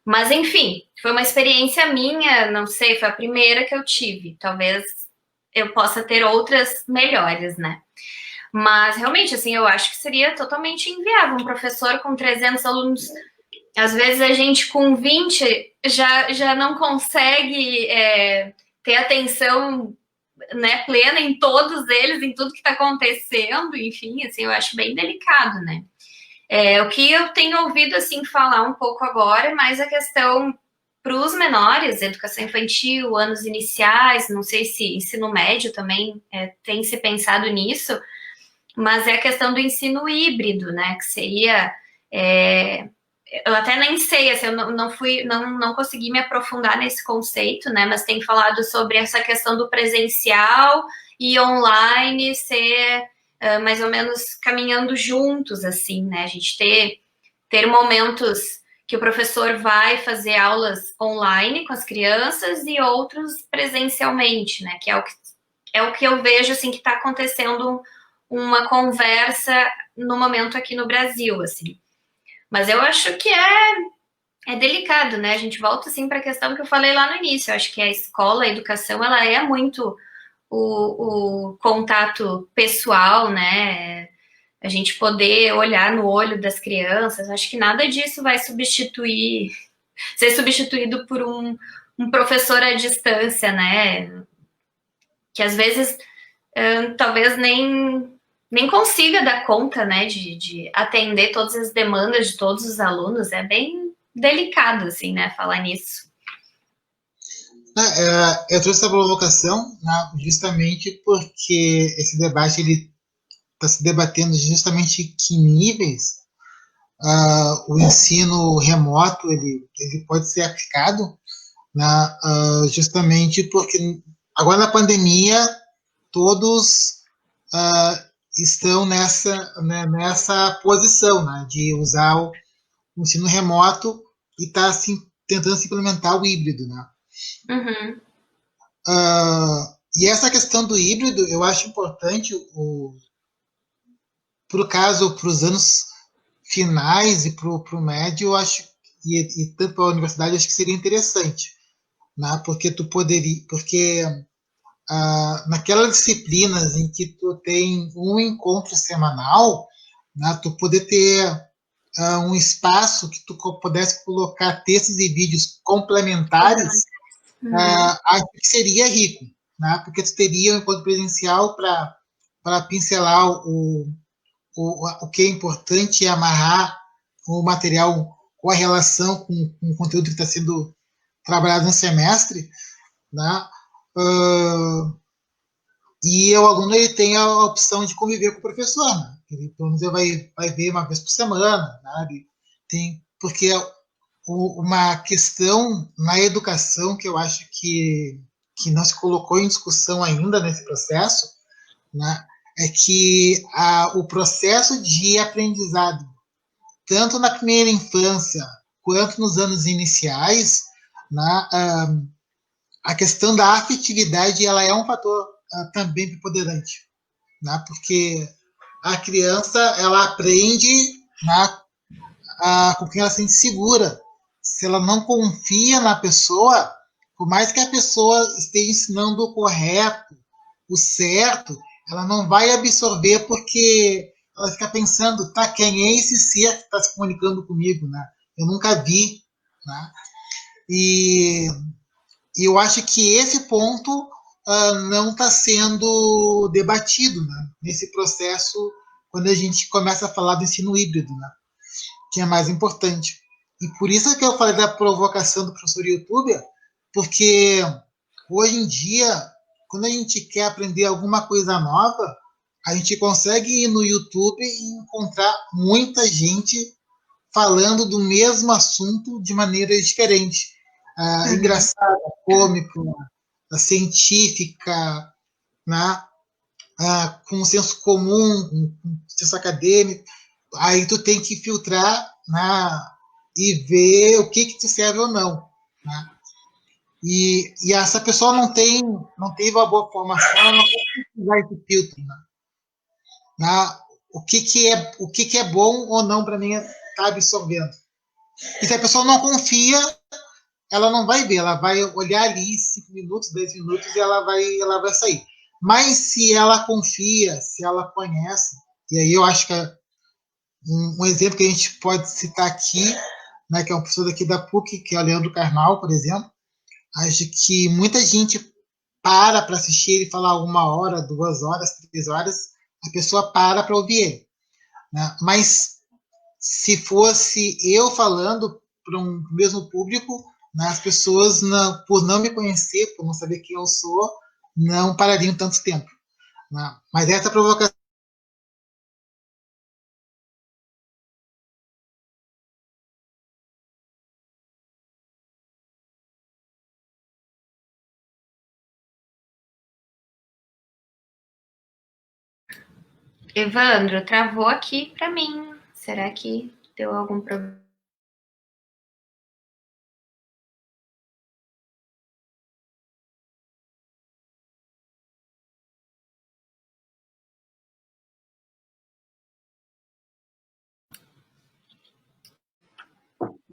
mas enfim, foi uma experiência minha, não sei, foi a primeira que eu tive, talvez eu possa ter outras melhores, né, Mas, realmente, assim, eu acho que seria totalmente inviável um professor com 300 alunos. Às vezes a gente com 20 já não consegue ter atenção, né, plena em todos eles, em tudo que está acontecendo, enfim, assim, eu acho bem delicado, né? O que eu tenho ouvido, assim, falar um pouco agora é mais a questão para os menores, educação infantil, anos iniciais, não sei se ensino médio também tem se pensado nisso, mas é a questão do ensino híbrido, né, que seria... eu até nem sei, assim, eu não consegui me aprofundar nesse conceito, né? Mas tem falado sobre essa questão do presencial e online ser mais ou menos caminhando juntos, assim, né? A gente ter momentos que o professor vai fazer aulas online com as crianças e outros presencialmente, né? Que é o que eu vejo, assim, que está acontecendo uma conversa no momento aqui no Brasil, assim. Mas eu acho que é delicado, né? A gente volta assim para a questão que eu falei lá no início. Eu acho que a escola, a educação, ela é muito o contato pessoal, né? A gente poder olhar no olho das crianças. Acho que nada disso vai ser substituído por um professor à distância, né? Que às vezes talvez nem consiga dar conta, né, de atender todas as demandas de todos os alunos. É bem delicado, assim, né, falar nisso. Eu trouxe essa provocação, né, justamente porque esse debate ele está se debatendo justamente que níveis o ensino remoto ele pode ser aplicado, né, justamente porque agora na pandemia todos estão nessa posição, né, de usar o ensino remoto e está assim, tentando se implementar o híbrido. Né? Uhum. E essa questão do híbrido eu acho importante para o caso, para os anos finais e para o médio, eu acho, e tanto para a universidade, eu acho que seria interessante, né? Porque tu poderia, porque naquelas disciplinas em que tu tem um encontro semanal, né, tu poder ter um espaço que tu pudesse colocar textos e vídeos complementares, acho que seria rico, né? Porque tu teria um encontro presencial para pincelar o que é importante e amarrar o material com a relação com o conteúdo que está sendo trabalhado no semestre, né? E o aluno ele tem a opção de conviver com o professor, né? Ele, pelo menos, ele vai ver uma vez por semana, né? Ele tem, porque uma questão na educação que eu acho que não se colocou em discussão ainda nesse processo, né? É que o processo de aprendizado, tanto na primeira infância quanto nos anos iniciais, né? A questão da afetividade ela é um fator também preponderante, né? Porque a criança ela aprende, né, com quem ela se sente segura. Se ela não confia na pessoa, por mais que a pessoa esteja ensinando o correto, o certo, ela não vai absorver porque ela fica pensando, tá, quem é esse ser que está se comunicando comigo, né? Eu nunca vi, né? E eu acho que esse ponto não está sendo debatido, né, nesse processo quando a gente começa a falar do ensino híbrido, né, que é mais importante. E por isso que eu falei da provocação do professor youtuber, porque hoje em dia, quando a gente quer aprender alguma coisa nova, a gente consegue ir no YouTube e encontrar muita gente falando do mesmo assunto de maneira diferente. Engraçada, cômica, científica, né? Com senso comum, com senso acadêmico. Aí tu tem que filtrar, né? E ver o que te serve ou não. Né? E essa pessoa não teve uma boa formação, ela não vai usar esse filtro. Né? O que é bom ou não para mim está absorvendo. E se a pessoa não confia, ela não vai ver, ela vai olhar ali 5 minutos, 10 minutos e ela vai sair. Mas se ela confia, se ela conhece, e aí eu acho que um exemplo que a gente pode citar aqui, né, que é um professor daqui da PUC, que é o Leandro Carnal, por exemplo, acho que muita gente para assistir ele falar 1 hora, 2 horas, 3 horas, a pessoa para ouvir ele. Né? Mas se fosse eu falando para um mesmo público, né, as pessoas, não, por não me conhecer, por não saber quem eu sou, não parariam tanto tempo. Né? Mas essa provocação. Evandro, travou aqui para mim. Será que deu algum problema?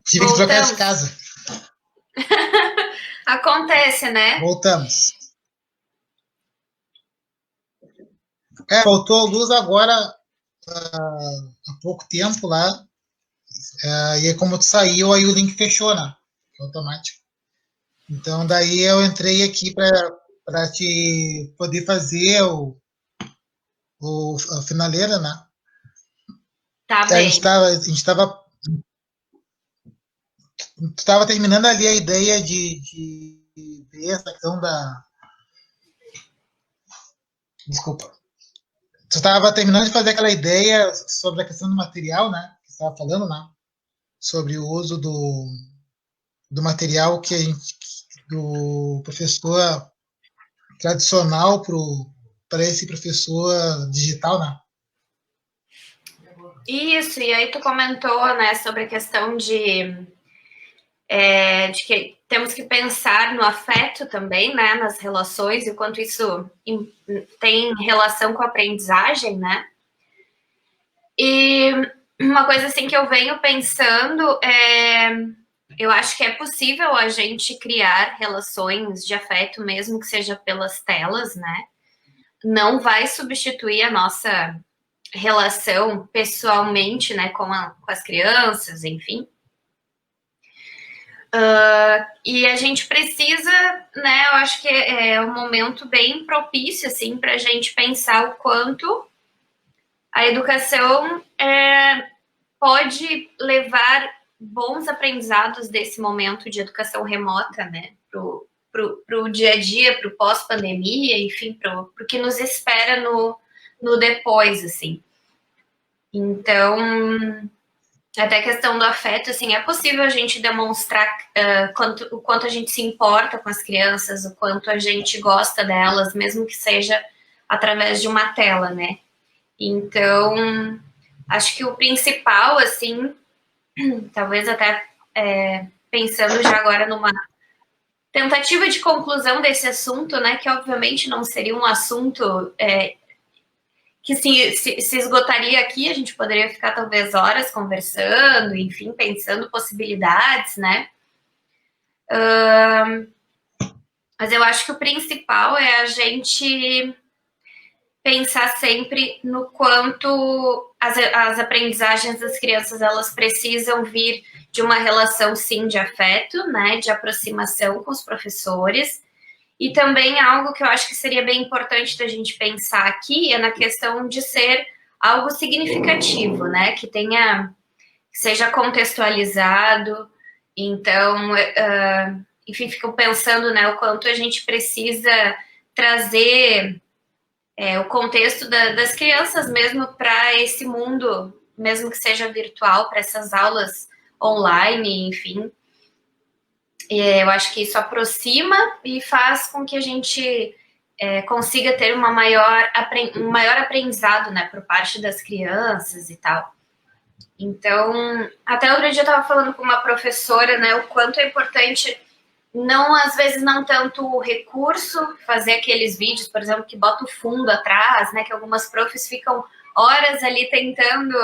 Tive que trocar de casa. Acontece, né? Voltamos. Voltou a luz agora há pouco tempo lá. E aí, como tu saiu, aí o link fechou, né? Automático. Então, daí eu entrei aqui para te poder fazer a finaleira, né? Tá A bem. gente estava terminando ali a ideia de ver essa questão da. Desculpa. Tu estava terminando de fazer aquela ideia sobre a questão do material, né? Que você estava falando, né? Sobre o uso do material que a gente, do professor tradicional para esse professor digital, né? Isso, e aí tu comentou, né, sobre a questão de que temos que pensar no afeto também, né, nas relações, e o quanto isso tem relação com a aprendizagem, né? E uma coisa assim que eu venho pensando eu acho que é possível a gente criar relações de afeto, mesmo que seja pelas telas, né? Não vai substituir a nossa relação pessoalmente, né, com as crianças, enfim. E a gente precisa, né, eu acho que é um momento bem propício, assim, para a gente pensar o quanto a educação pode levar bons aprendizados desse momento de educação remota, né, pro dia a dia, pro pós-pandemia, enfim, pro que nos espera no depois, assim. Então, até a questão do afeto, assim, é possível a gente demonstrar o quanto a gente se importa com as crianças, o quanto a gente gosta delas, mesmo que seja através de uma tela, né? Então, acho que o principal, assim, talvez até pensando já agora numa tentativa de conclusão desse assunto, né, que obviamente não seria um assunto que se esgotaria aqui, a gente poderia ficar talvez horas conversando, enfim, pensando possibilidades, né? Mas eu acho que o principal é a gente pensar sempre no quanto as aprendizagens das crianças, elas precisam vir de uma relação, sim, de afeto, né, de aproximação com os professores. E também algo que eu acho que seria bem importante da gente pensar aqui é na questão de ser algo significativo, né? Que seja contextualizado. Então, enfim, fico pensando, né, o quanto a gente precisa trazer o contexto das crianças mesmo para esse mundo, mesmo que seja virtual, para essas aulas online, enfim. Eu acho que isso aproxima e faz com que a gente consiga ter um maior aprendizado, né, por parte das crianças e tal. Então, até outro dia eu estava falando com uma professora, né, o quanto é importante, não, às vezes, não tanto o recurso, fazer aqueles vídeos, por exemplo, que bota o fundo atrás, né, que algumas profs ficam horas ali tentando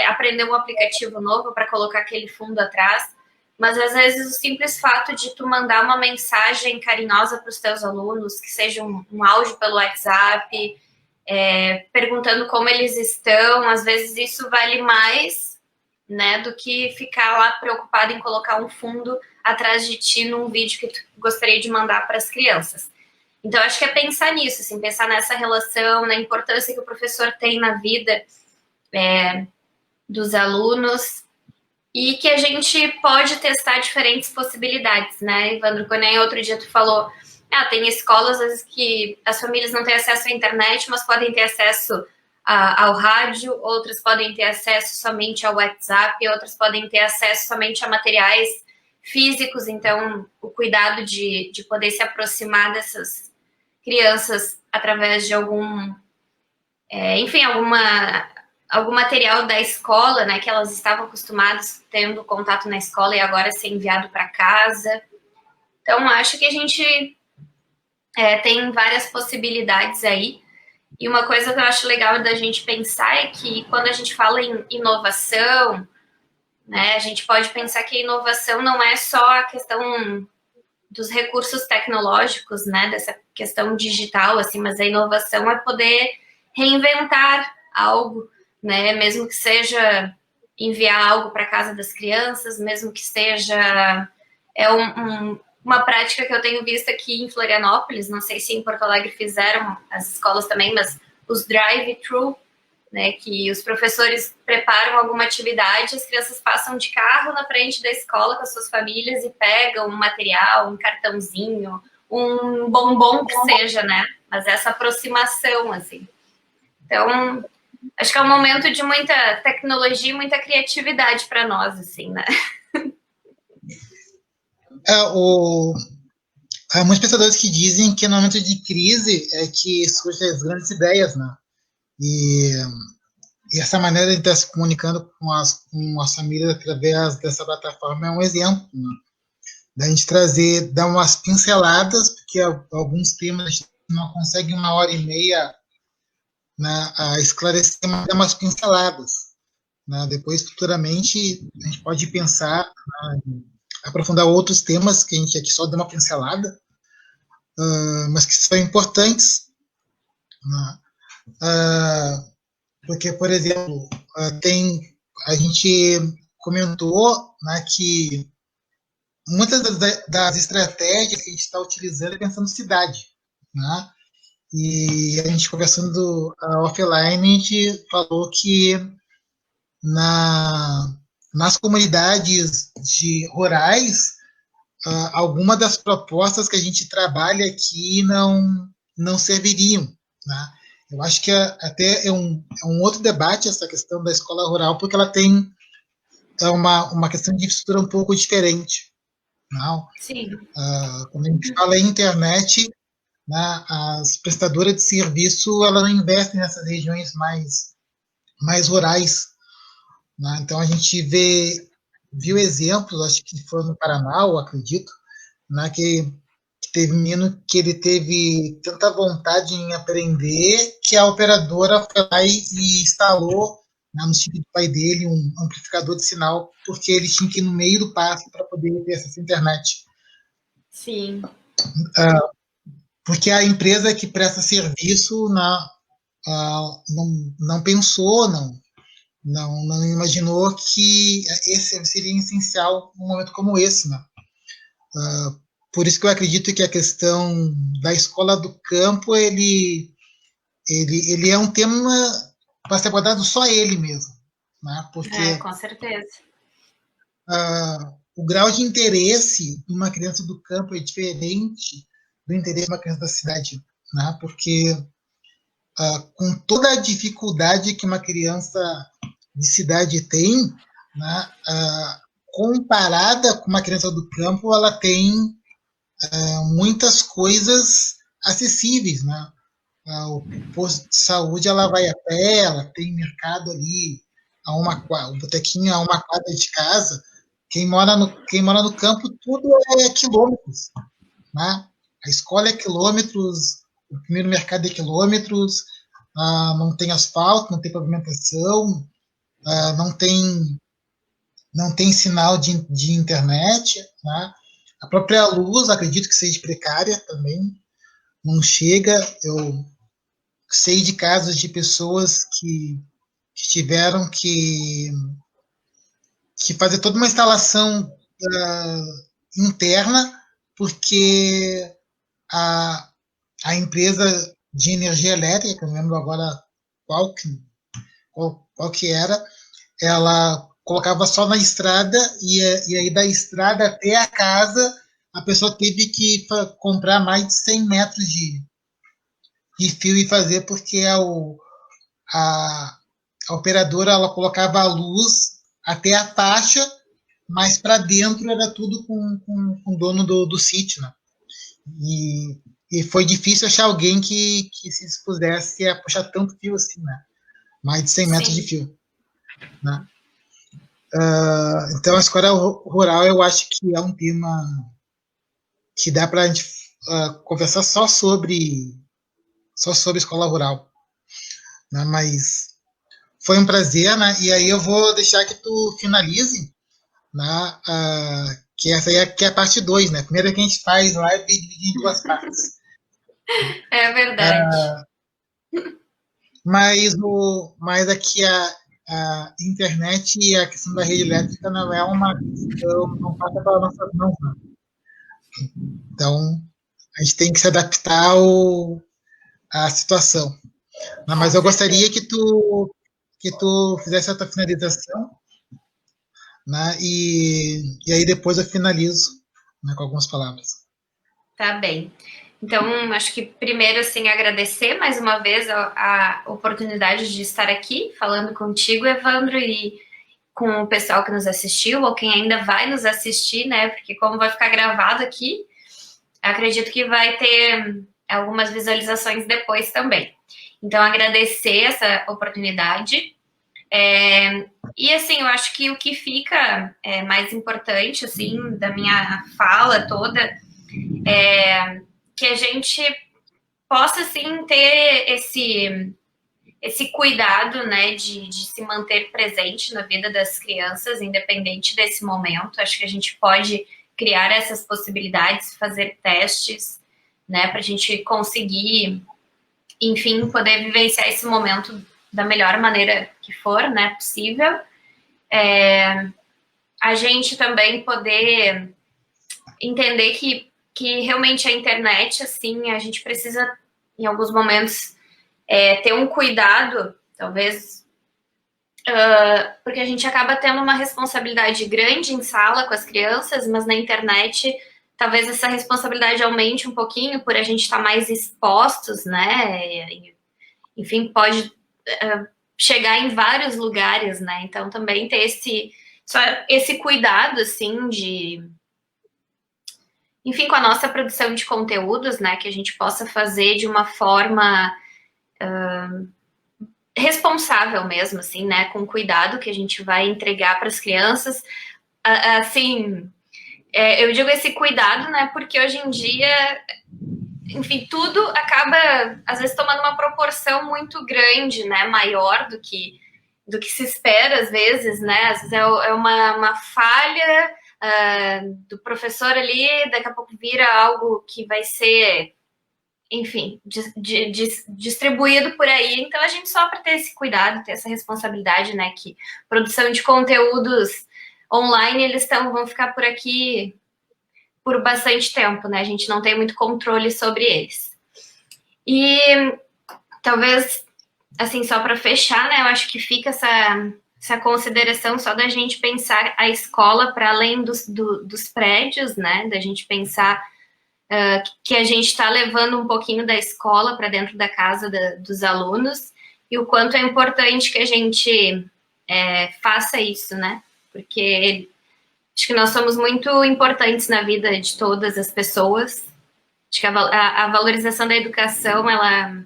aprender um aplicativo novo para colocar aquele fundo atrás, mas às vezes o simples fato de tu mandar uma mensagem carinhosa para os teus alunos, que seja um áudio pelo WhatsApp, perguntando como eles estão, às vezes isso vale mais, né, do que ficar lá preocupado em colocar um fundo atrás de ti num vídeo que tu gostaria de mandar para as crianças. Então, acho que é pensar nisso, assim, pensar nessa relação, na importância que o professor tem na vida dos alunos, e que a gente pode testar diferentes possibilidades, né, Evandro? Quando nem outro dia tu falou, tem escolas às vezes que as famílias não têm acesso à internet, mas podem ter acesso ao rádio, outras podem ter acesso somente ao WhatsApp, outras podem ter acesso somente a materiais físicos, então o cuidado de poder se aproximar dessas crianças através de algum material da escola, né, que elas estavam acostumadas tendo contato na escola e agora ser enviado para casa. Então, acho que a gente tem várias possibilidades aí. E uma coisa que eu acho legal da gente pensar é que quando a gente fala em inovação, né, a gente pode pensar que a inovação não é só a questão dos recursos tecnológicos, né, dessa questão digital, assim, mas a inovação é poder reinventar algo, né, mesmo que seja enviar algo para casa das crianças, mesmo que seja uma prática que eu tenho visto aqui em Florianópolis, não sei se em Porto Alegre fizeram, as escolas também, mas os drive-thru, né, que os professores preparam alguma atividade, as crianças passam de carro na frente da escola com as suas famílias e pegam um material, um cartãozinho, um bombom que seja, né, mas essa aproximação, assim. Então, acho que é um momento de muita tecnologia e muita criatividade para nós, assim, né. Há muitos pensadores que dizem que no momento de crise é que surgem as grandes ideias, né? E essa maneira de estar se comunicando com as famílias através dessa plataforma é um exemplo, né? Da gente dar umas pinceladas, porque alguns temas a gente não consegue 1h30, né, a esclarecer, mas dar umas pinceladas, né? Depois, futuramente, a gente pode pensar, né, aprofundar outros temas que a gente aqui só deu uma pincelada, mas que são importantes, né? Porque, por exemplo, a gente comentou, né, que muitas das estratégias que a gente está utilizando é pensando cidade, né? E a gente conversando offline, a gente falou que nas comunidades rurais, algumas das propostas que a gente trabalha aqui não serviriam, né? Eu acho que até é um outro debate essa questão da escola rural, porque ela tem uma questão de estrutura um pouco diferente. Não? Sim. Quando a gente fala em internet, né, as prestadoras de serviço elas não investem nessas regiões mais rurais, né? Então a gente viu exemplos, acho que foi no Paraná, eu acredito, né, que teve um menino que ele teve tanta vontade em aprender que a operadora foi lá e instalou, né, no chip do pai dele um amplificador de sinal, porque ele tinha que ir no meio do pasto para poder ter acesso à internet. Sim. Porque a empresa que presta serviço não pensou, não imaginou que esse seria essencial num momento como esse, né? Por isso que eu acredito que a questão da escola do campo, ele é um tema para ser abordado só ele mesmo, né? Porque com certeza. O grau de interesse de uma criança do campo é diferente do interesse de uma criança da cidade, né? Porque com toda a dificuldade que uma criança de cidade tem, né, comparada com uma criança do campo, ela tem muitas coisas acessíveis, né? O posto de saúde ela vai a pé, ela tem mercado ali o botequinho a 1 quadra de casa. Quem mora no campo, tudo é quilômetros, né? A escola é quilômetros, o primeiro mercado é quilômetros, não tem asfalto, não tem pavimentação, não tem não tem sinal de internet, né? A própria luz, acredito que seja precária também, não chega. Eu sei de casos de pessoas que tiveram que fazer toda uma instalação interna, porque a, a empresa de energia elétrica, que eu não lembro agora qual que, qual que era, ela colocava só na estrada e aí da estrada até a casa a pessoa teve que comprar mais de 100 metros de fio e fazer porque a, a operadora ela colocava a luz até a faixa, mas para dentro era tudo com o dono do sítio, né? E, e foi difícil achar alguém que se dispusesse a puxar tanto fio assim, né? Mais de 100 metros de Sim. fio, né? Então, a escola rural eu acho que é um tema que dá para a gente conversar só sobre escola rural, né? Mas foi um prazer, né? E aí eu vou deixar que tu finalize, né? Que essa aí que é a parte 2, né? Primeiro que a gente faz live dividir em duas partes. É verdade. Mas aqui a internet e a questão da rede elétrica não é uma questão, não passa pelas nossas mãos, né? Então, a gente tem que se adaptar à situação. Não, Com mas eu certeza. gostaria que tu fizesse a tua finalização, né? E aí depois eu finalizo, né, com algumas palavras. Tá bem. Então, acho que primeiro, assim, agradecer mais uma vez a oportunidade de estar aqui falando contigo, Evandro, e com o pessoal que nos assistiu, ou quem ainda vai nos assistir, né? Porque como vai ficar gravado aqui, acredito que vai ter algumas visualizações depois também. Então, agradecer essa oportunidade. E assim, eu acho que o que fica mais importante, assim, da minha fala toda, que a gente possa, assim, ter esse cuidado, né, de se manter presente na vida das crianças, independente desse momento. Acho que a gente pode criar essas possibilidades, fazer testes, né, para a gente conseguir, enfim, poder vivenciar esse momento da melhor maneira que for, né, possível. A gente também poder entender que realmente a internet, assim, a gente precisa, em alguns momentos, ter um cuidado, talvez, porque a gente acaba tendo uma responsabilidade grande em sala com as crianças, mas na internet talvez essa responsabilidade aumente um pouquinho por a gente estar mais expostos, né? Enfim, pode chegar em vários lugares, né? Então também ter esse cuidado, assim, enfim, com a nossa produção de conteúdos, né? Que a gente possa fazer de uma forma responsável mesmo, assim, né? Com cuidado que a gente vai entregar para as crianças. Assim, eu digo esse cuidado, né? Porque hoje em dia, enfim, tudo acaba, às vezes, tomando uma proporção muito grande, né? Maior do que se espera, às vezes, né? Às vezes é uma falha do professor ali, daqui a pouco vira algo que vai ser, enfim, distribuído por aí. Então a gente só para ter esse cuidado, ter essa responsabilidade, né? Que produção de conteúdos online eles vão ficar por aqui por bastante tempo, né? A gente não tem muito controle sobre eles. E talvez, assim, só para fechar, né? Eu acho que fica essa consideração só da gente pensar a escola para além dos prédios, né? Da gente pensar que a gente está levando um pouquinho da escola para dentro da casa dos alunos e o quanto é importante que a gente faça isso, né? Porque acho que nós somos muito importantes na vida de todas as pessoas. Acho que a valorização da educação, ela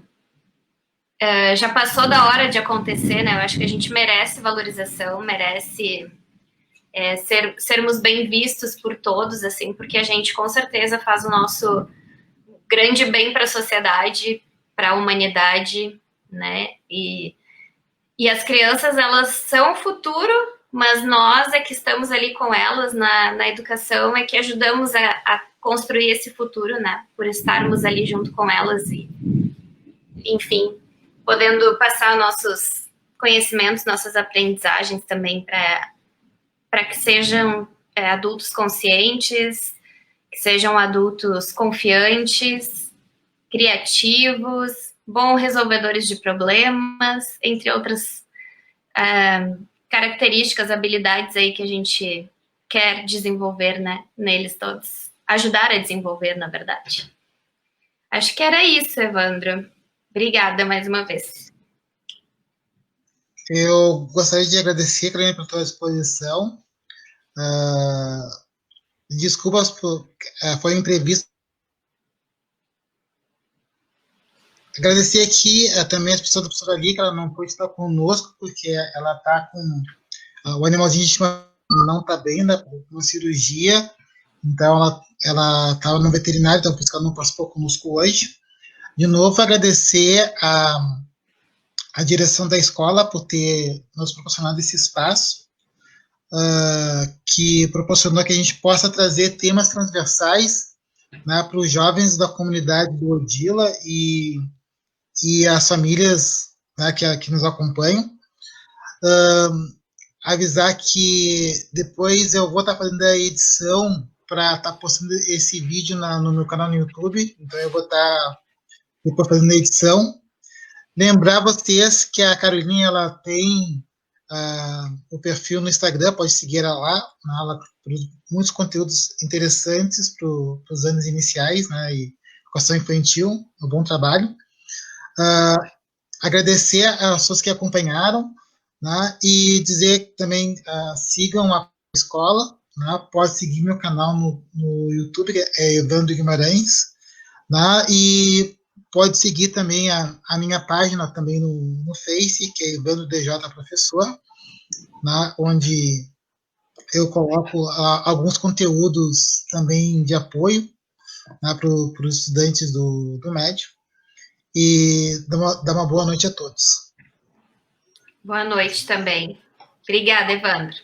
já passou da hora de acontecer, né? Eu acho que a gente merece valorização, merece sermos bem vistos por todos, assim, porque a gente com certeza faz o nosso grande bem para a sociedade, para a humanidade, né? E as crianças, elas são o futuro, mas nós é que estamos ali com elas na educação, é que ajudamos a construir esse futuro, né? Por estarmos ali junto com elas e, enfim, podendo passar nossos conhecimentos, nossas aprendizagens também para que sejam adultos conscientes, que sejam adultos confiantes, criativos, bons resolvedores de problemas, entre outras características, habilidades aí que a gente quer desenvolver, né, neles todos. Ajudar a desenvolver, na verdade. Acho que era isso, Evandro. Obrigada mais uma vez. Eu gostaria de agradecer, Carolina, pela tua exposição. Desculpas por... foi uma entrevista. Agradecer aqui também a pessoa da professora Ali, que ela não pôde estar conosco, porque ela está com... o animalzinho de estima não está bem, né, com uma cirurgia, então ela estava no veterinário, então por isso que ela não participou conosco hoje. De novo, agradecer a direção da escola por ter nos proporcionado esse espaço, que proporcionou que a gente possa trazer temas transversais, né, para os jovens da comunidade do Odila e as famílias, né, que nos acompanham. Avisar que depois eu vou estar fazendo a edição para estar postando esse vídeo no meu canal no YouTube, então eu vou estar depois fazendo a edição. Lembrar vocês que a Carolina ela tem o perfil no Instagram, pode seguir ela lá, ela produz muitos conteúdos interessantes para os anos iniciais, né, e educação infantil, um bom trabalho. Agradecer às pessoas que acompanharam, né, e dizer que também sigam a escola, né, pode seguir meu canal no YouTube, é Evandro Guimarães, né, e pode seguir também a minha página também no Face, que é Evandro DJ Professor, né, onde eu coloco alguns conteúdos também de apoio, né, para os estudantes do médio. E dá uma boa noite a todos. Boa noite também. Obrigada, Evandro.